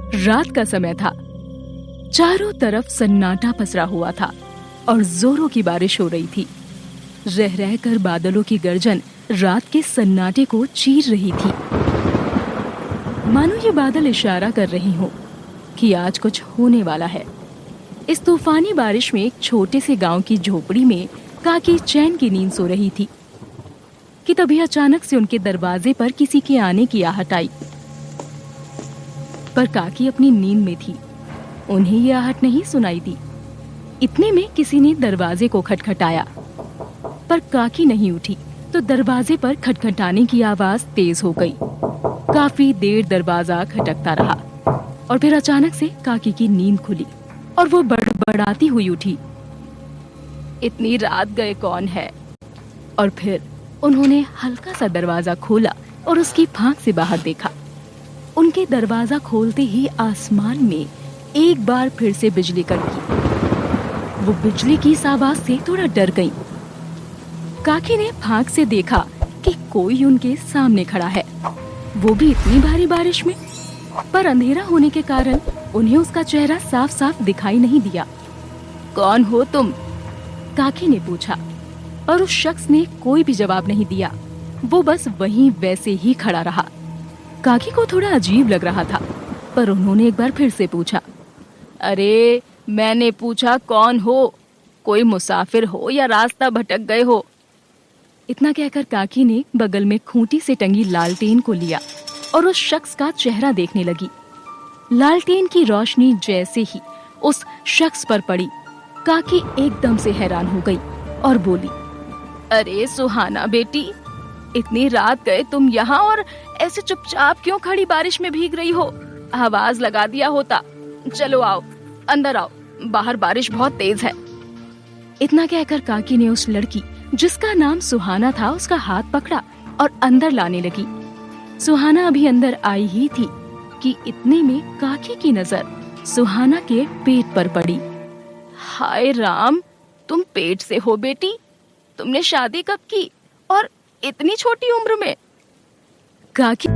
रात का समय था। चारों तरफ सन्नाटा पसरा हुआ था और जोरों की बारिश हो रही थी। रह रहकर बादलों की गर्जन रात के सन्नाटे को चीर रही थी, मानो ये बादल इशारा कर रही हो कि आज कुछ होने वाला है। इस तूफानी बारिश में एक छोटे से गांव की झोपड़ी में काकी चैन की नींद सो रही थी कि तभी अचानक से उनके दरवाजे पर किसी के आने की आहट आई। पर काकी अपनी नींद में थी, उन्हें ये आहट नहीं सुनाई दी। इतने में किसी ने दरवाजे को खटखटाया, पर काकी नहीं उठी तो दरवाजे पर खटखटाने की आवाज तेज हो गई। काफी देर दरवाजा खटकता रहा और फिर अचानक से काकी की नींद खुली और वो बड़बड़ाती हुई उठी, इतनी रात गए कौन है? और फिर उन्होंने हल्का सा दरवाजा खोला और उसकी फांक से बाहर देखा। उनके दरवाजा खोलते ही आसमान में एक बार फिर से बिजली कड़की। वो बिजली की इस आवाज से थोड़ा डर गई। काकी ने फांक से देखा कि कोई उनके सामने खड़ा है, वो भी इतनी भारी बारिश में। पर अंधेरा होने के कारण उन्हें उसका चेहरा साफ साफ दिखाई नहीं दिया। कौन हो तुम? काकी ने पूछा, और उस शख्स ने कोई भी जवाब नहीं दिया। वो बस वहीं वैसे ही खड़ा रहा। काकी को थोड़ा अजीब लग रहा था, पर उन्होंने एक बार फिर से पूछा, अरे मैंने पूछा कौन हो? कोई मुसाफिर हो या रास्ता भटक गए हो? इतना कहकर काकी ने बगल में खूंटी से टंगी लालटेन को लिया और उस शख्स का चेहरा देखने लगी। लालटेन की रोशनी जैसे ही उस शख्स पर पड़ी, काकी एकदम से हैरान हो गई और बोली, अरे सुहाना बेटी, इतनी रात गए तुम यहाँ और ऐसे चुपचाप क्यों खड़ी बारिश में भीग रही हो? आवाज लगा दिया होता। चलो आओ, अंदर आओ, बाहर बारिश बहुत तेज है। इतना कहकर काकी ने उस लड़की जिसका नाम सुहाना था उसका हाथ पकड़ा और अंदर लाने लगी। सुहाना अभी अंदर आई ही थी कि इतने में काकी की नजर सुहाना के पेट पर पड़ी। हाय राम, तुम पेट से हो बेटी? तुमने शादी कब की और इतनी छोटी उम्र में? काकी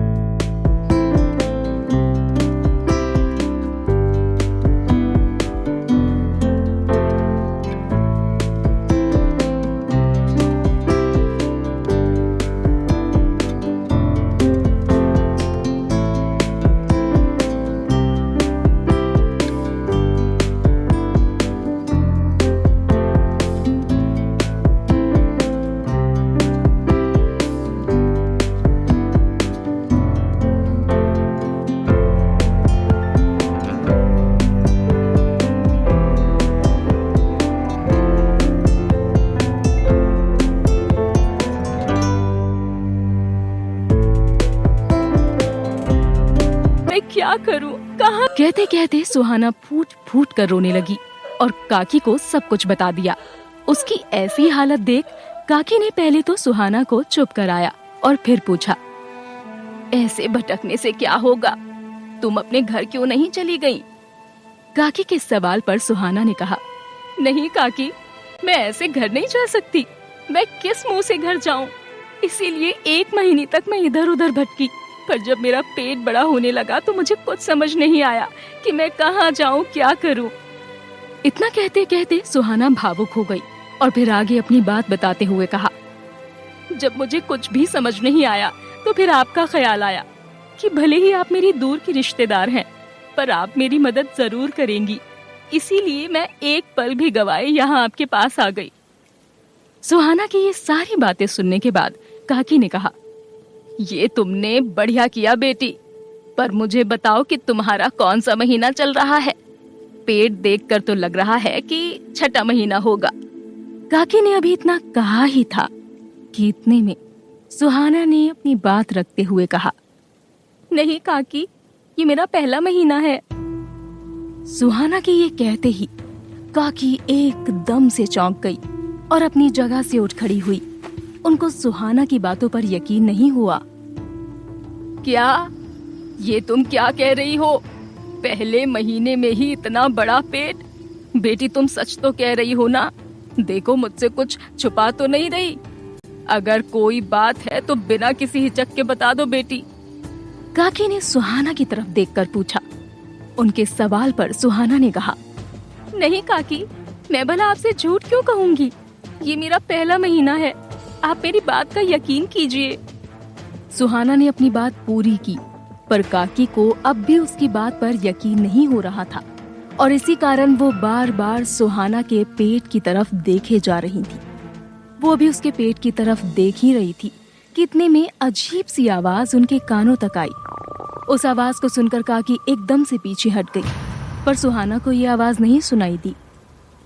क्या करूं, कहां? कहते कहते सुहाना फूट फूट कर रोने लगी और काकी को सब कुछ बता दिया। उसकी ऐसी हालत देख काकी ने पहले तो सुहाना को चुप कराया और फिर पूछा, ऐसे भटकने से क्या होगा? तुम अपने घर क्यों नहीं चली गई? काकी के सवाल पर सुहाना ने कहा, नहीं काकी, मैं ऐसे घर नहीं जा सकती। मैं किस मुंह से घर जाऊं? इसीलिए 1 महीने तक मैं इधर उधर भटकी। पर जब मेरा पेट बड़ा होने लगा तो मुझे कुछ समझ नहीं आया कि मैं कहाँ जाऊं, क्या करूं। इतना कहते कहते सुहाना भावुक हो गई और फिर आगे अपनी बात बताते हुए कहा, जब मुझे कुछ भी समझ नहीं आया तो फिर आपका ख्याल आया कि भले ही आप मेरी दूर की रिश्तेदार हैं, पर आप मेरी मदद जरूर करेंगी। इसीलिए मैं एक पल भी गवाए यहाँ आपके पास आ गई। सुहाना की ये सारी बातें सुनने के बाद काकी ने कहा, ये तुमने बढ़िया किया बेटी, पर मुझे बताओ कि तुम्हारा कौन सा महीना चल रहा है? पेट देखकर तो लग रहा है कि 6ठा महीना होगा। काकी ने अभी इतना कहा ही था कि इतने में सुहाना ने अपनी बात रखते हुए कहा, नहीं काकी, ये मेरा पहला महीना है। सुहाना के ये कहते ही काकी एकदम से चौंक गई और अपनी जगह से उठ खड़ी हुई। उनको सुहाना की बातों पर यकीन नहीं हुआ। क्या? ये तुम क्या कह रही हो? पहले महीने में ही इतना बड़ा पेट? बेटी तुम सच तो कह रही हो ना? देखो मुझसे कुछ छुपा तो नहीं रही। अगर कोई बात है तो बिना किसी हिचक के बता दो बेटी। काकी ने सुहाना की तरफ देखकर पूछा, उनके सवाल पर सुहाना ने कहा, नहीं काकी, मैं भला आपसे झूठ क्यों कहूंगी? ये मेरा पहला महीना है, आप मेरी बात का यकीन कीजिए। सुहाना ने अपनी बात पूरी की, पर काकी को अब भी उसकी बात पर यकीन नहीं हो रहा था और इसी कारण वो बार बार सुहाना के पेट की तरफ देखे जा रही थी। वो भी उसके पेट की तरफ देख ही रही थी कि इतने में अजीब सी आवाज उनके कानों तक आई। उस आवाज को सुनकर काकी एकदम से पीछे हट गई, पर सुहाना को ये आवाज नहीं सुनाई दी।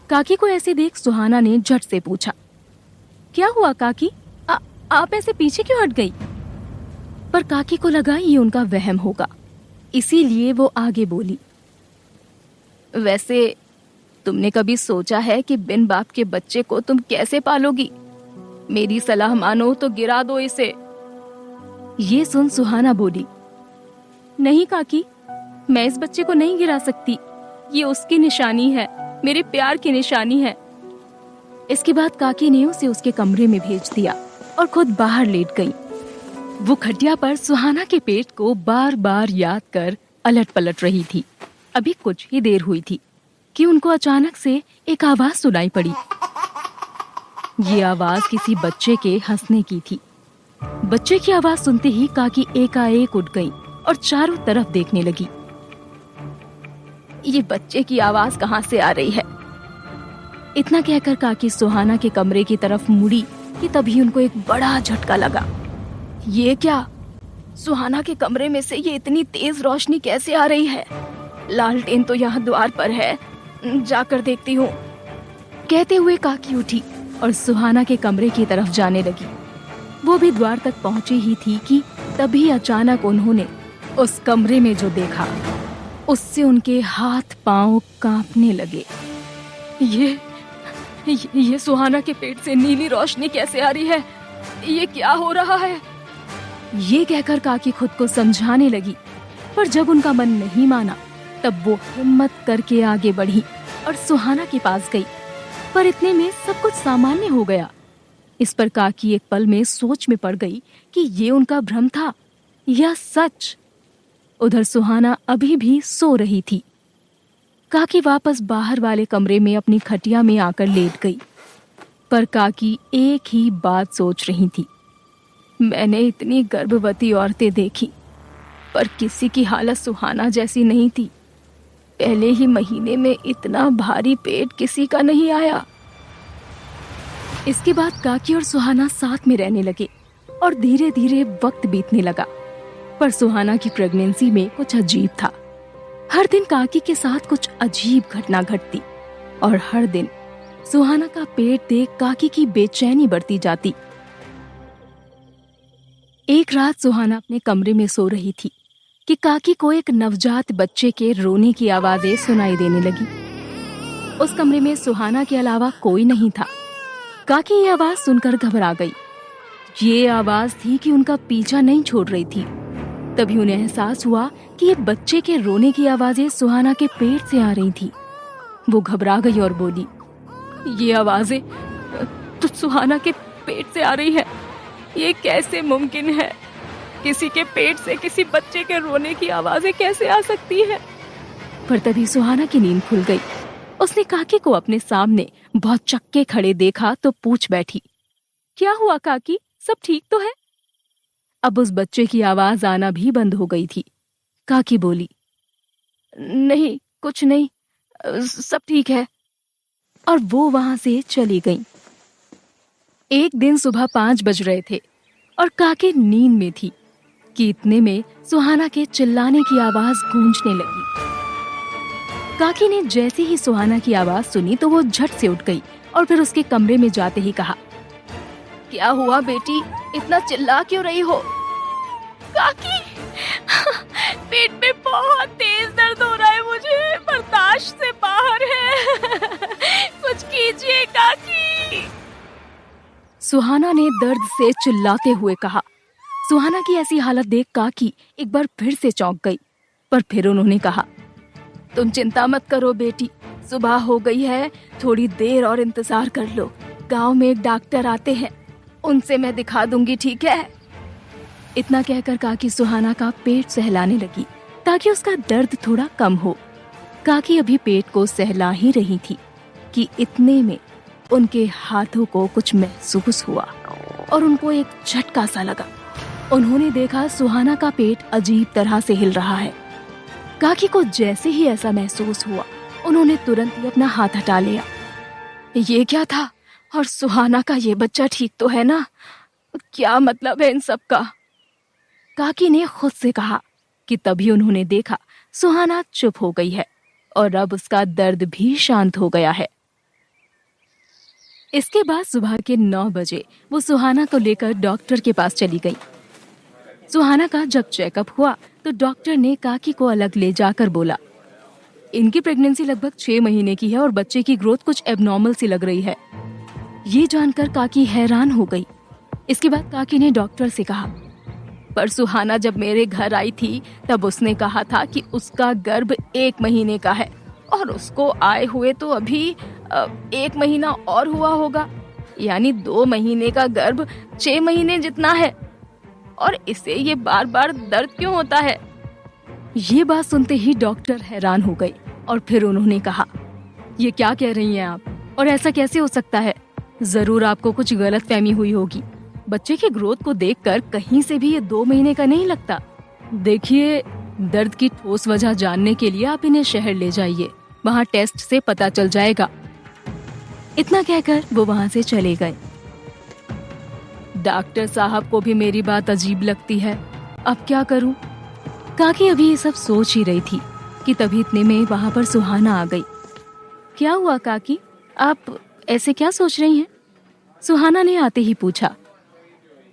काकी को ऐसे देख सुहाना ने झट से पूछा, क्या हुआ काकी? आप ऐसे पीछे क्यों हट गई? पर काकी को लगा ये उनका वहम होगा, इसीलिए वो आगे बोली, वैसे तुमने कभी सोचा है कि बिन बाप के बच्चे को तुम कैसे पालोगी? मेरी सलाह मानो तो गिरा दो इसे। ये सुन सुहाना बोली, नहीं काकी, मैं इस बच्चे को नहीं गिरा सकती, ये उसकी निशानी है, मेरे प्यार की निशानी है। इसके बाद काकी ने उसे उसके कमरे में भेज दिया और खुद बाहर लेट गई। वो खटिया पर सुहाना के पेट को बार बार याद कर अलट पलट रही थी। अभी कुछ ही देर हुई थी कि उनको अचानक से एक आवाज सुनाई पड़ी। ये आवाज किसी बच्चे के हंसने की थी। बच्चे की आवाज सुनते ही काकी एकाएक उठ गई और चारों तरफ देखने लगी। ये बच्चे की आवाज कहाँ से आ रही है? इतना कहकर काकी सुहाना के कमरे की तरफ मुड़ी कि तभी उनको एक बड़ा झटका लगा। ये क्या? सुहाना के कमरे में से ये इतनी तेज रोशनी कैसे आ रही है? लालटेन तो यहाँ द्वार पर है, जाकर देखती हूँ। कहते हुए काकी उठी और सुहाना के कमरे की तरफ जाने लगी। वो भी द्वार तक पहुंची ही थी कि तभी अचानक उन्होंने उस कमरे में जो देखा, उससे उनके हाथ पांव कांपने लगे। ये सुहाना के पेट से नीली रोशनी कैसे आ रही है? ये क्या हो रहा है? ये कहकर काकी खुद को समझाने लगी, पर जब उनका मन नहीं माना तब वो हिम्मत करके आगे बढ़ी और सुहाना के पास गई। पर इतने में सब कुछ सामान्य हो गया। इस पर काकी एक पल में सोच में पड़ गई कि ये उनका भ्रम था या सच। उधर सुहाना अभी भी सो रही थी। काकी वापस बाहर वाले कमरे में अपनी खटिया में आकर लेट गई, पर काकी एक ही बात सोच रही थी। मैंने इतनी गर्भवती औरतें देखी, पर किसी की हालत सुहाना जैसी नहीं थी। पहले ही महीने में इतना भारी पेट किसी का नहीं आया। इसके बाद काकी और सुहाना साथ में रहने लगे और धीरे धीरे वक्त बीतने लगा। पर सुहाना की प्रेगनेंसी में कुछ अजीब था। हर दिन काकी के साथ कुछ अजीब घटना घटती और हर दिन सुहाना का पेट देख काकी की बेचैनी बढ़ती जाती। एक रात सुहाना अपने कमरे में सो रही थी कि काकी को एक नवजात बच्चे के रोने की आवाजें सुनाई देने लगी। उस कमरे में सुहाना के अलावा कोई नहीं था। काकी ये आवाज सुनकर घबरा गई। ये आवाज थी कि उनका पीछा नहीं छोड़ रही थी। तभी उन्हें एहसास हुआ कि ये बच्चे के रोने की आवाजें सुहाना के पेट से आ रही थी। वो घबरा गई और बोली, ये आवाजें तो सुहाना के पेट से आ रही है। ये कैसे मुमकिन है? किसी के पेट से किसी बच्चे के रोने की आवाजें कैसे आ सकती है? पर तभी सुहाना की नींद खुल गई। उसने काकी को अपने सामने बहुत चक्के खड़े देखा तो पूछ बैठी, क्या हुआ काकी, सब ठीक तो है? अब उस बच्चे की आवाज आना भी बंद हो गई थी। काकी बोली, नहीं कुछ नहीं, सब ठीक है। और वो वहां से चली गई। एक दिन सुबह 5 बज रहे थे और काकी नींद में थी कि इतने में सुहाना के चिल्लाने की आवाज गूंजने लगी। काकी ने जैसे ही सुहाना की आवाज सुनी तो वो झट से उठ गई और फिर उसके कमरे में जाते ही कहा, क्या हुआ बेटी, इतना चिल्ला क्यों रही हो? काकी, पेट में बहुत तेज दर्द हो रहा है, मुझे बर्दाश्त से बाहर है। कुछ कीजिए काकी। सुहाना ने दर्द से चिल्लाते हुए कहा। सुहाना की ऐसी हालत देख काकी एक बार फिर से चौंक गई, पर फिर उन्होंने कहा, तुम चिंता मत करो बेटी, सुबह हो गई है, थोड़ी देर और इंतजार कर लो। गांव में एक डॉक्टर आते हैं, उनसे मैं दिखा दूंगी, ठीक है? इतना कहकर काकी सुहाना का पेट सहलाने लगी ताकि उसका दर्द थोड़ा कम हो। काकी अभी पेट को सहला ही रही थी कि इतने में उनके हाथों को कुछ महसूस हुआ और उनको एक झटका सा लगा। उन्होंने देखा सुहाना का पेट अजीब तरह से हिल रहा है। काकी को जैसे ही ऐसा महसूस हुआ, उन्होंने तुरंत ही अपना हाथ हटा लिया। ये क्या था? और सुहाना का ये बच्चा ठीक तो है ना? क्या मतलब है इन सब का? काकी ने खुद से कहा कि तभी उन्होंने देखा सुहाना चुप हो गई है और अब उसका दर्द भी शांत हो गया है। इसके बाद सुबह के 9 बजे वो सुहाना को लेकर डॉक्टर के पास चली गई। सुहाना का जब चेकअप हुआ तो डॉक्टर ने काकी को अलग ले जाकर बोला, इनकी प्रेगनेंसी लगभग 6 महीने की है और बच्चे की ग्रोथ कुछ एबनॉर्मल सी लग रही है। ये जानकर काकी हैरान हो गई। इसके बाद काकी ने डॉक्टर से कहा, पर सुहाना जब मेरे घर आई थी तब उसने कहा था कि उसका गर्भ 1 महीने का है और उसको आए हुए तो अभी 1 महीना और हुआ होगा, यानी 2 महीने का गर्भ 6 महीने जितना है, और इसे ये बार बार दर्द क्यों होता है? ये बात सुनते ही डॉक्टर हैरान हो गई और फिर उन्होंने कहा, ये क्या कह रही हैं आप, और ऐसा कैसे हो सकता है? जरूर आपको कुछ गलतफहमी हुई होगी। बच्चे की ग्रोथ को देखकर कहीं से भी ये 2 महीने का नहीं लगता। देखिए, दर्द की ठोस वजह जानने के लिए आप इन्हें शहर ले जाइए, वहाँ टेस्ट से पता चल जाएगा। इतना कहकर वो वहाँ से चले गए। डॉक्टर साहब को भी मेरी बात अजीब लगती है, अब क्या करूं? काकी अभी ये सब सोच ही रही थी कि तभी इतने में वहाँ पर सुहाना आ गई। क्या हुआ काकी, आप ऐसे क्या सोच रही हैं? सुहाना ने आते ही पूछा।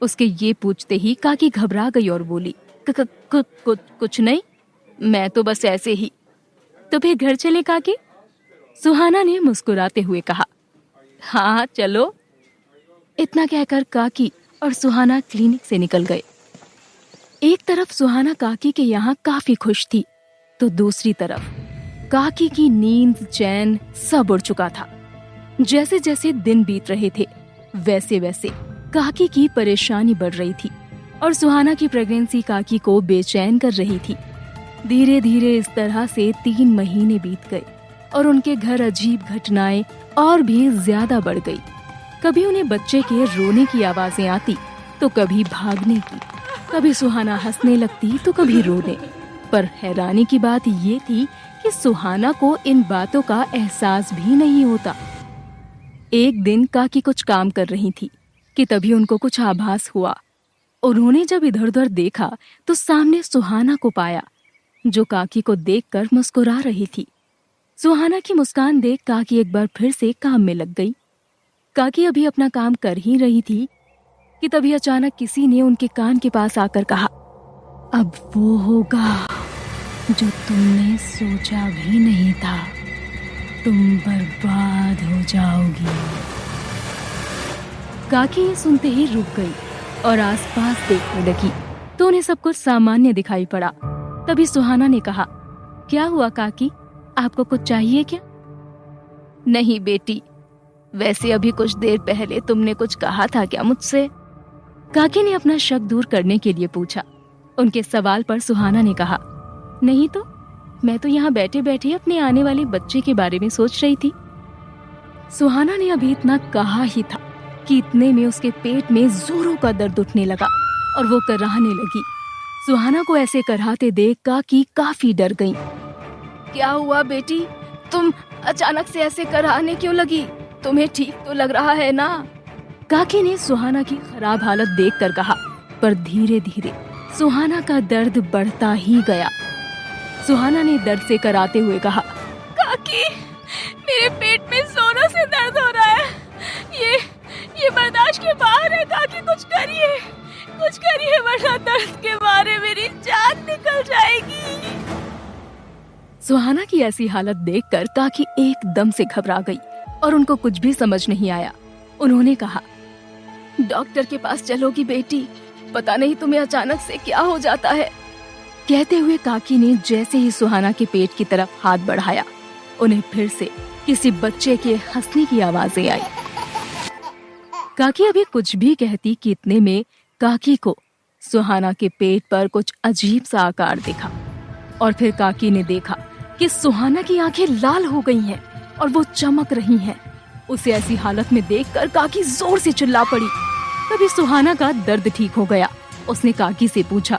उसके ये पूछते ही काकी घबरा गई और बोली, कुछ नहीं, मैं तो बस ऐसे ही। तो फिर घर चले काकी? सुहाना ने मुस्कुराते हुए कहा। हाँ चलो। इतना कहकर काकी और सुहाना क्लिनिक से निकल गए। एक तरफ सुहाना काकी के यहाँ काफी खुश थी, तो दूसरी तरफ काकी की नींद चैन सब उड़ चुका था। जैसे जैसे दिन बीत रहे थे वैसे वैसे काकी की परेशानी बढ़ रही थी और सुहाना की प्रेगनेंसी काकी को बेचैन कर रही थी। धीरे धीरे इस तरह से 3 महीने बीत गए और उनके घर अजीब घटनाएं और भी ज्यादा बढ़ गई। कभी उन्हें बच्चे के रोने की आवाजें आती तो कभी भागने की, कभी सुहाना हंसने लगती तो कभी रोने। पर हैरानी की बात ये थी कि सुहाना को इन बातों का एहसास भी नहीं होता। एक दिन काकी कुछ काम कर रही थी कि तभी उनको कुछ आभास हुआ। उन्होंने जब इधर उधर देखा तो सामने सुहाना को पाया, जो काकी को देखकर मुस्कुरा रही थी। सुहाना की मुस्कान देख काकी एक बार फिर से काम में लग गई। काकी अभी अपना काम कर ही रही थी कि तभी अचानक किसी ने उनके कान के पास आकर कहा, अब वो होगा जो तुमने सोचा भी नहीं था, तुम बर्बाद हो जाओगी। काकी ये सुनते ही रुक गई और आसपास देखने लगी तो उन्हें सब कुछ सामान्य दिखाई पड़ा। तभी सुहाना ने कहा, क्या हुआ काकी, आपको कुछ चाहिए क्या? नहीं बेटी, वैसे अभी कुछ देर पहले तुमने कुछ कहा था क्या मुझसे? काकी ने अपना शक दूर करने के लिए पूछा। उनके सवाल पर सुहाना ने कहा, नहीं तो, मैं तो यहाँ बैठे बैठे अपने आने वाले बच्चे के बारे में सोच रही थी। सुहाना ने अभी इतना कहा ही था कि इतने में उसके पेट में जोरों का दर्द उठने लगा और वो कराहने लगी। सुहाना को ऐसे कराहते देख काकी काफी डर गई। क्या हुआ बेटी, तुम अचानक से ऐसे कराहने क्यों लगी? तुम्हें ठीक तो लग रहा है ना? काकी ने सुहाना की खराब हालत देखकर कहा, पर धीरे धीरे सुहाना का दर्द बढ़ता ही गया। सुहाना ने दर्द से कराते हुए कहा, काकी, मेरे पेट में जोरों से दर्द हो रहा है, ये बर्दाश्त के बाहर है। काकी कुछ करिए वरना दर्द के मारे मेरी जान निकल जाएगी। सुहाना की ऐसी हालत देखकर काकी एकदम से घबरा गई और उनको कुछ भी समझ नहीं आया। उन्होंने कहा, डॉक्टर के पास चलोगी बेटी, पता नहीं तुम्हें अचानक से क्या हो जाता है। कहते हुए काकी ने जैसे ही सुहाना के पेट की तरफ हाथ बढ़ाया, उन्हें फिर से किसी बच्चे के हंसने की आवाजें आई। काकी अभी कुछ भी कहती कि इतने में काकी को सुहाना के पेट पर कुछ अजीब सा आकार दिखा और फिर काकी ने देखा कि सुहाना की आंखें लाल हो गई हैं और वो चमक रही हैं। उसे ऐसी हालत में देखकर काकी जोर से चिल्ला पड़ी। तभी सुहाना का दर्द ठीक हो गया। उसने काकी से पूछा,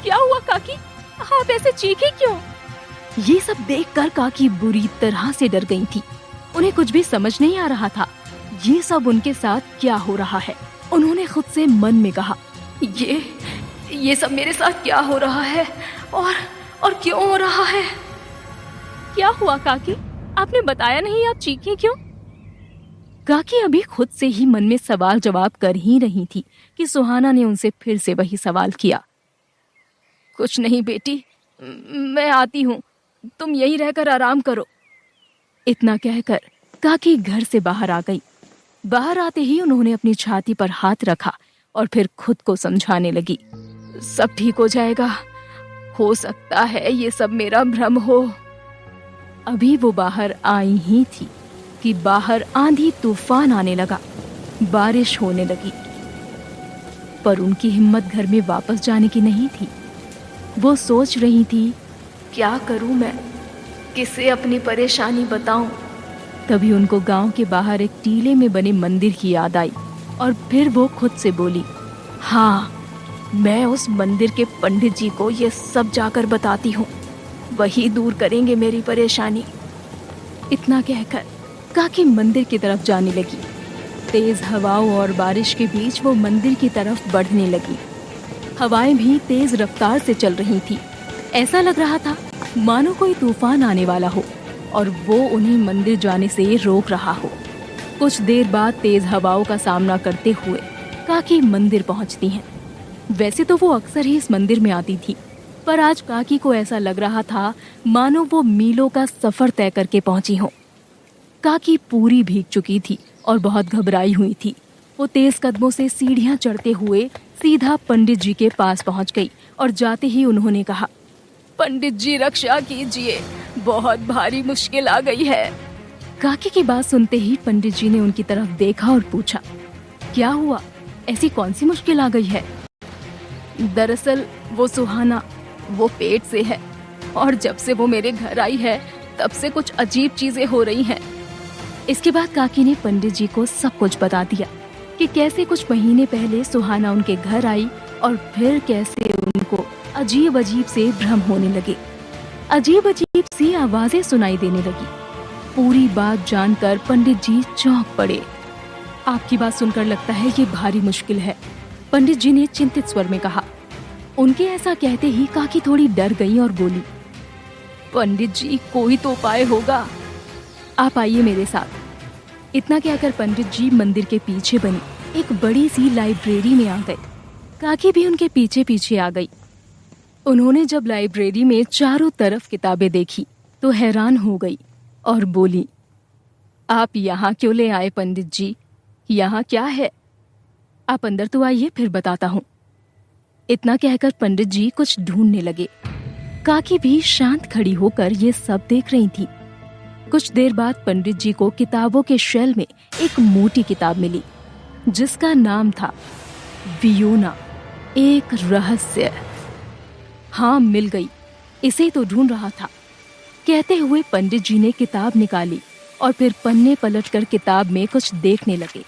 क्या हुआ काकी, आप ऐसे चीखे क्यों? ये सब देखकर काकी बुरी तरह से डर गई थी। उन्हें कुछ भी समझ नहीं आ रहा था ये सब उनके साथ क्या हो रहा है। उन्होंने खुद से मन में कहा, ये सब मेरे साथ क्या हो रहा है और क्यों हो रहा है? क्या हुआ काकी, आपने बताया नहीं, आप चीखी क्यों? काकी अभी खुद से ही मन में सवाल जवाब कर ही रही थी कि सुहाना ने उनसे फिर से वही सवाल किया। कुछ नहीं बेटी, मैं आती हूँ, तुम यहीं रहकर आराम करो। इतना कहकर काकी घर से बाहर आ गई। बाहर आते ही उन्होंने अपनी छाती पर हाथ रखा और फिर खुद को समझाने लगी, सब ठीक हो जाएगा, हो सकता है ये सब मेरा भ्रम हो। अभी वो बाहर आई ही थी कि बाहर आंधी तूफान आने लगा, बारिश होने लगी। पर उनकी हिम्मत घर में वापस जाने की नहीं थी। वो सोच रही थी, क्या करूं मैं, किसे अपनी परेशानी बताऊं? तभी उनको गांव के बाहर एक टीले में बने मंदिर की याद आई और फिर वो खुद से बोली, हाँ, मैं उस मंदिर के पंडित जी को ये सब जाकर बताती हूँ, वही दूर करेंगे मेरी परेशानी। इतना कहकर काकी मंदिर की तरफ जाने लगी। तेज हवाओं और बारिश के बीच वो मंदिर की तरफ बढ़ने लगी। हवाएं भी तेज रफ्तार से चल रही थी। ऐसा लग रहा था मानो कोई तूफान आने वाला हो और वो उन्हें मंदिर जाने से रोक रहा हो। कुछ देर बाद तेज हवाओं का सामना करते हुए काकी मंदिर पहुंचती हैं। वैसे तो वो अक्सर ही इस मंदिर में आती थी, पर आज काकी को ऐसा लग रहा था मानो वो मीलों का सफर तय करके पहुंची हो। काकी पूरी भीग चुकी थी और बहुत घबराई हुई थी। वो तेज कदमों से सीढ़ियां चढ़ते हुए सीधा पंडित जी के पास पहुंच गई और जाते ही उन्होंने कहा, पंडित जी रक्षा कीजिए, बहुत भारी मुश्किल आ गई है। काकी की बात सुनते ही पंडित जी ने उनकी तरफ देखा और पूछा, क्या हुआ, ऐसी कौन सी मुश्किल आ गई है? दरअसल वो सुहाना, वो पेट से है और जब से वो मेरे घर आई है तब से कुछ अजीब चीजें हो रही हैं। इसके बाद काकी ने पंडित जी को सब कुछ बता दिया कि कैसे कुछ महीने पहले सुहाना उनके घर आई और फिर कैसे उनको अजीब अजीब से भ्रम होने लगे, अजीब अजीब सी आवाजें सुनाई देने लगी। पूरी बात जानकर पंडित जी चौंक पड़े। आपकी बात सुनकर लगता है ये भारी मुश्किल है, पंडित जी ने चिंतित स्वर में कहा। उनके ऐसा कहते ही काकी थोड़ी डर गई और बोली, पंडित जी कोई तो उपाय होगा, आप आइए मेरे साथ। इतना कहकर पंडित जी मंदिर के पीछे बनी एक बड़ी सी लाइब्रेरी में आ गए। काकी भी उनके पीछे पीछे आ गई। उन्होंने जब लाइब्रेरी में चारों तरफ किताबें देखी तो हैरान हो गई और बोली, आप यहाँ क्यों ले आए पंडित जी, यहाँ क्या है? आप अंदर तो आइए, फिर बताता हूँ। इतना कहकर पंडित जी कुछ ढूंढने लगे। काकी भी शांत खड़ी होकर ये सब देख रही थी। कुछ देर बाद पंडित जी को किताबों के शेल्फ में एक मोटी किताब मिली जिसका नाम था वियोना, एक रहस्य। हाँ, मिल गई, इसे तो ढूंढ रहा था। कहते हुए पंडित जी ने किताब निकाली और फिर पन्ने पलटकर किताब में कुछ देखने लगे।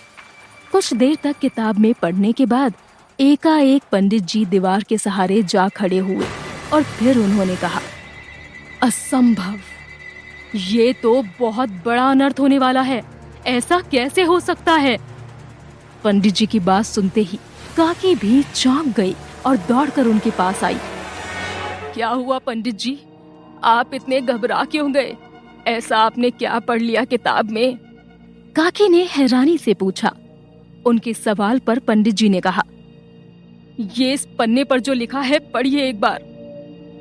कुछ देर तक किताब में पढ़ने के बाद एकाएक पंडित जी दीवार के सहारे जा खड़े हुए और फिर उन्होंने कहा, असंभव, ये तो बहुत बड़ा अनर्थ होने वाला है, ऐसा कैसे हो सकता है? पंडित जी की बात सुनते ही काकी भी चौंक गई और दौड़कर उनके पास आई। क्या हुआ पंडित जी, आप इतने घबरा क्यों गए? ऐसा आपने क्या पढ़ लिया किताब में? काकी ने हैरानी से पूछा। उनके सवाल पर पंडित जी ने कहा, ये इस पन्ने पर जो लिखा है पढ़िए एक बार।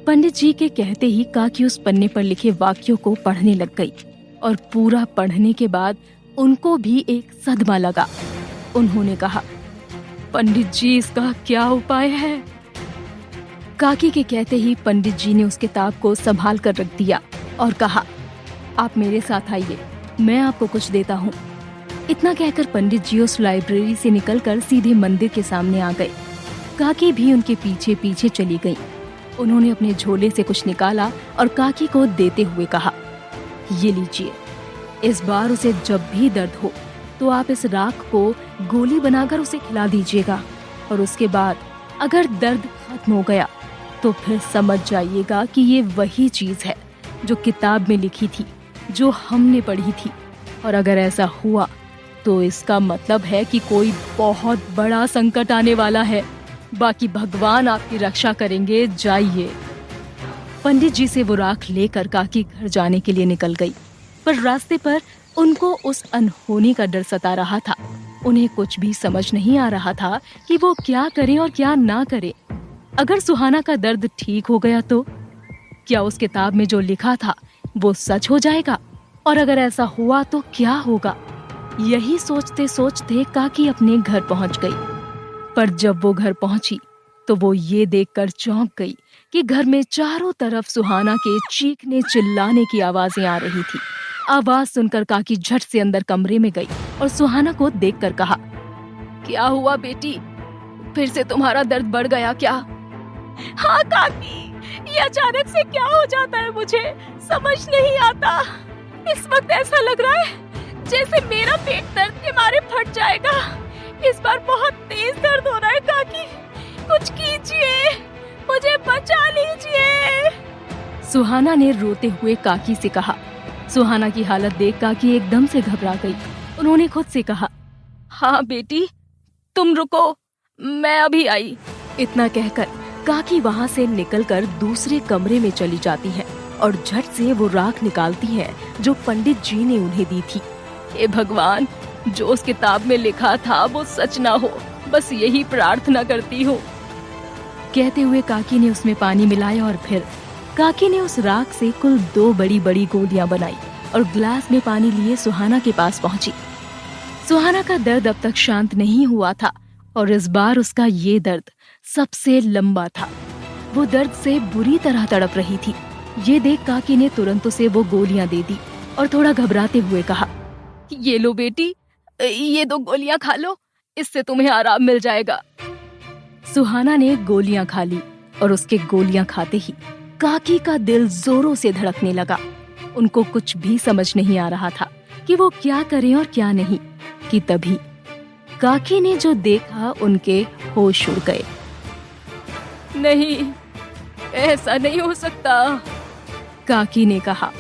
पंडित जी के कहते ही काकी उस पन्ने पर लिखे वाक्यों को पढ़ने लग गई और पूरा पढ़ने के बाद उनको भी एक सदमा लगा। उन्होंने कहा, पंडित जी इसका क्या उपाय है? काकी के कहते ही पंडित जी ने उस किताब को संभाल कर रख दिया और कहा, आप मेरे साथ आइए, मैं आपको कुछ देता हूँ। इतना कहकर पंडित जी उस लाइब्रेरी से निकलकर सीधे मंदिर के सामने आ गए। काकी भी उनके पीछे पीछे चली गई। उन्होंने अपने झोले से कुछ निकाला और काकी को देते हुए कहा, ये लीजिए, इस बार उसे जब भी दर्द हो तो आप इस राख को गोली बनाकर उसे खिला दीजिएगा, और उसके बाद अगर दर्द खत्म हो गया तो फिर समझ जाइएगा कि ये वही चीज है जो किताब में लिखी थी, जो हमने पढ़ी थी। और अगर ऐसा हुआ तो इसका मतलब है कि कोई बहुत बड़ा संकट आने वाला है। बाकी भगवान आपकी रक्षा करेंगे, जाइए। पंडित जी से वो राख लेकर काकी घर जाने के लिए निकल गई, पर रास्ते पर उनको उस अनहोनी का डर सता रहा था। उन्हें कुछ भी समझ नहीं आ रहा था कि वो क्या करें और क्या ना करें। अगर सुहाना का दर्द ठीक हो गया तो क्या उस किताब में जो लिखा था वो सच हो जाएगा, और अगर ऐसा हुआ तो क्या होगा। यही सोचते सोचते काकी अपने घर पहुंच गई। पर जब वो घर पहुंची तो वो ये देखकर चौंक गई कि घर में चारों तरफ सुहाना के चीखने चिल्लाने की आवाजें आ रही थी। आवाज सुनकर काकी झट से अंदर कमरे में गई और सुहाना को देखकर कहा, क्या हुआ बेटी, फिर से तुम्हारा दर्द बढ़ गया क्या? हाँ काकी, ये अचानक से क्या हो जाता है, मुझे समझ नहीं आता। इस वक्त ऐसा लग रहा है जैसे मेरा पेट दर्द के मारे फट जाएगा। इस बार बहुत तेज दर्द हो रहा है काकी, कुछ कीजिए, मुझे बचा लीजिए। सुहाना ने रोते हुए काकी से कहा। सुहाना की हालत देख काकी एकदम से घबरा गई। उन्होंने खुद से कहा, हाँ बेटी, तुम रुको, मैं अभी आई। इतना कहकर काकी वहाँ से निकलकर दूसरे कमरे में चली जाती है और झट से वो राख निकालती है जो पंडित जी ने उन्हें दी थी। हे भगवान, जो उस किताब में लिखा था वो सच ना हो, बस यही प्रार्थना करती हूँ। कहते हुए काकी ने उसमें पानी मिलाया और फिर काकी ने उस राख से कुल 2 बड़ी बड़ी गोलियां बनाई और ग्लास में पानी लिए सुहाना के पास पहुंची। सुहाना का दर्द अब तक शांत नहीं हुआ था और इस बार उसका ये दर्द सबसे लंबा था। वो दर्द से बुरी तरह तड़प रही थी। ये देख काकी ने तुरंत उसे वो गोलियां दे दी और थोड़ा घबराते हुए कहा, ये लो बेटी, ये 2 गोलियां खा लो, इससे तुम्हें आराम मिल जाएगा। सुहाना ने गोलियां खा ली और उसके गोलियां खाते ही काकी का दिल जोरों से धड़कने लगा। उनको कुछ भी समझ नहीं आ रहा था कि वो क्या करें और क्या नहीं, कि तभी काकी ने जो देखा उनके होश उड़ गए। नहीं, ऐसा नहीं हो सकता, काकी ने कहा।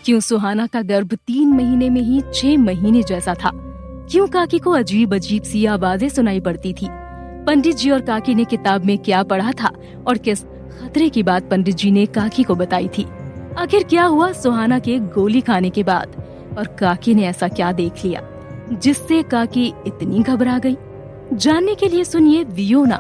क्यों सुहाना का गर्भ 3 महीने में ही 6 महीने जैसा था? क्यों काकी को अजीब अजीब सी आवाजें सुनाई पड़ती थी? पंडित जी और काकी ने किताब में क्या पढ़ा था और किस खतरे की बात पंडित जी ने काकी को बताई थी? आखिर क्या हुआ सुहाना के गोली खाने के बाद, और काकी ने ऐसा क्या देख लिया जिससे काकी इतनी घबरा गई? जानने के लिए सुनिए वियोना,